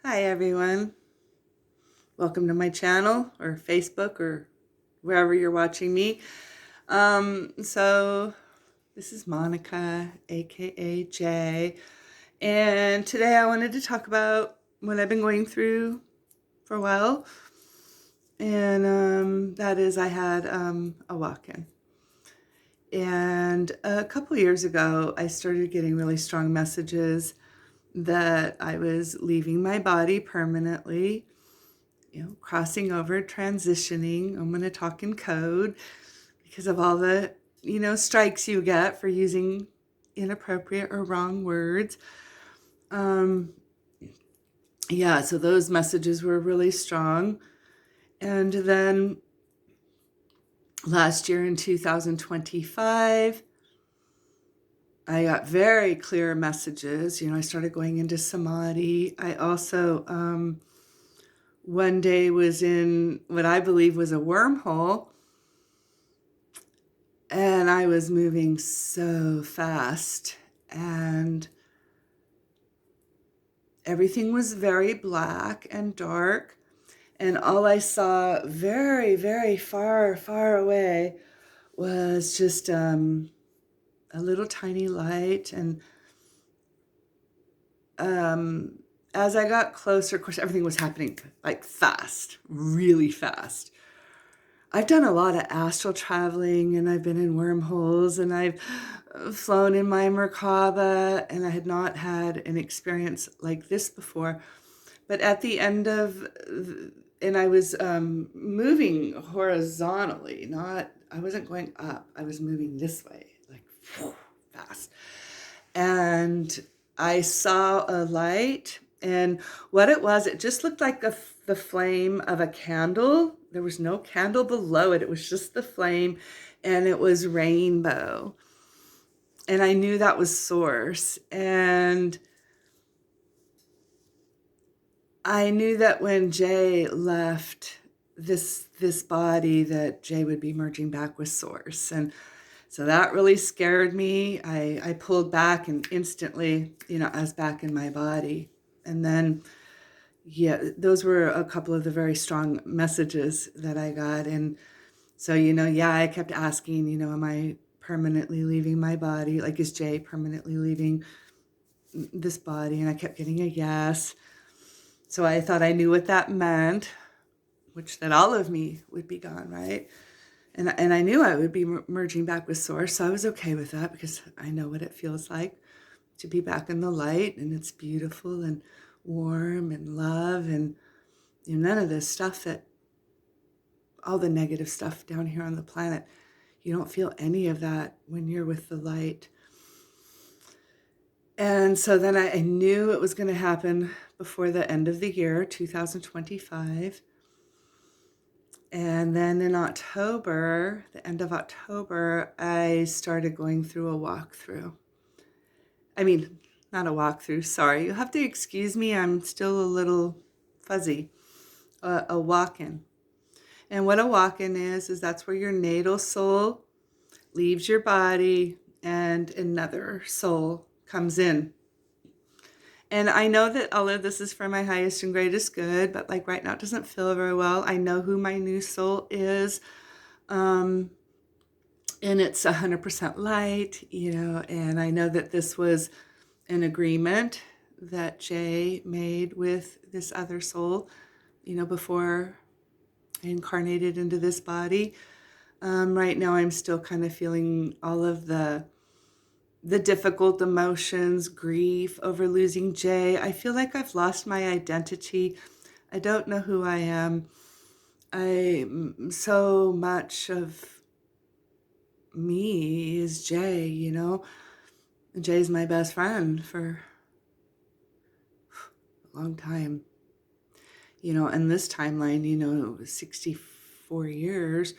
Hi everyone. Welcome to my channel or Facebook or wherever you're watching me. So this is Monica, aka Jay, and today I wanted to talk about what I've been going through for a while, and that is I had a walk-in. And a couple years ago, I started getting really strong messages that I was leaving my body permanently, crossing over, transitioning. I'm going to talk in code because of all the, strikes you get for using inappropriate or wrong words. So those messages were really strong. And then last year in 2025, I got very clear messages. I started going into samadhi. I also, one day was in what I believe was a wormhole. And I was moving so fast, and everything was very black and dark. And all I saw very, very far, far away was just a little tiny light. And as I got closer, of course, everything was happening like fast, really fast. I've done a lot of astral traveling, and I've been in wormholes, and I've flown in my Merkaba, and I had not had an experience like this before. But at the end of, and I was moving horizontally, I wasn't going up, I was moving this way, like fast. And I saw a light, and what it was, it just looked like the flame of a candle. There was no candle below it. It was just the flame, and it was rainbow. And I knew that was source. And I knew that when Jay left this body, that Jay would be merging back with source. And so that really scared me. I pulled back, and instantly, I was back in my body. And then, those were a couple of the very strong messages that I got. And so, I kept asking, am I permanently leaving my body? Like, is Jay permanently leaving this body? And I kept getting a yes. So I thought I knew what that meant, which that all of me would be gone, right? And I knew I would be merging back with source. So I was okay with that because I know what it feels like to be back in the light, and it's beautiful and warm and love, and none of this stuff, that all the negative stuff down here on the planet. You don't feel any of that when you're with the light. And so then I knew it was going to happen before the end of the year, 2025. And then in October, the end of October, I started going through a walkthrough. I mean, not a walkthrough, sorry. You'll have to excuse me, I'm still a little fuzzy. A walk-in. And what a walk-in is that's where your natal soul leaves your body and another soul comes in. And I know that all of this is for my highest and greatest good, but like right now it doesn't feel very well. I know who my new soul is. And it's 100% light, and I know that this was an agreement that Jay made with this other soul, before I incarnated into this body. Right now I'm still kind of feeling all of the difficult emotions, grief over losing Jay. I feel like I've lost my identity. I don't know who I am. So much of me is Jay, Jay's my best friend for a long time. And this timeline, it was 64 years.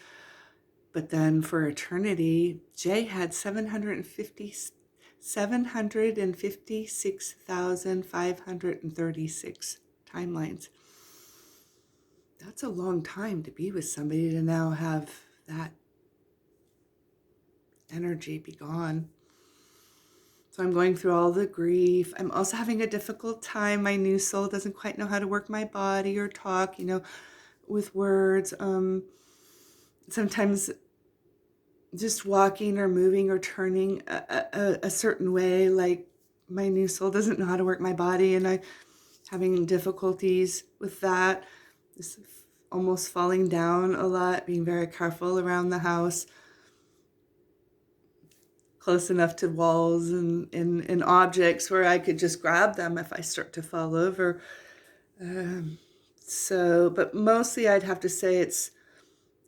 But then for eternity, Jay had 756,536 timelines. That's a long time to be with somebody, to now have that energy be gone. So I'm going through all the grief. I'm also having a difficult time. My new soul doesn't quite know how to work my body or talk, with words. Sometimes just walking or moving or turning a certain way, like my new soul doesn't know how to work my body, and I'm having difficulties with that. Just almost falling down a lot, being very careful around the house, close enough to walls and objects where I could just grab them if I start to fall over. But mostly I'd have to say it's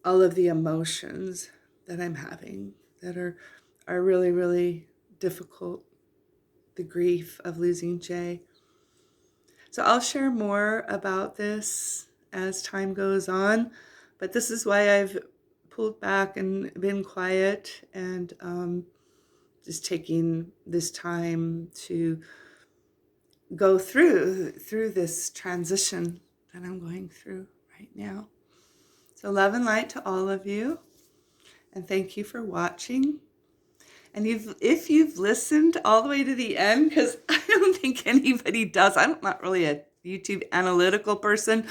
all of the emotions that I'm having that are really, really difficult. The grief of losing Jay. So I'll share more about this as time goes on, but this is why I've pulled back and been quiet and just taking this time to go through this transition that I'm going through right now. So love and light to all of you, and thank you for watching. And if you've listened all the way to the end, because I don't think anybody does. I'm not really a YouTube analytical person,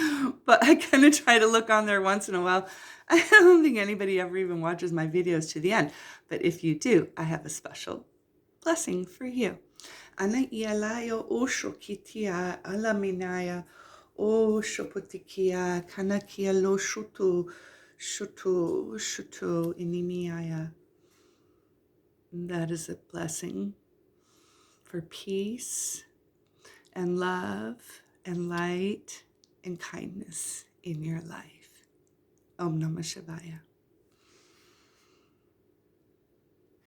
but I kind of try to look on there once in a while. I don't think anybody ever even watches my videos to the end. But if you do, I have a special blessing for you. Ana ialayo osho kitia alaminaya osho putikia kanakia lo shutu inimiaya. That is a blessing for peace and love and light and kindness in your life. Om Namah Shivaya.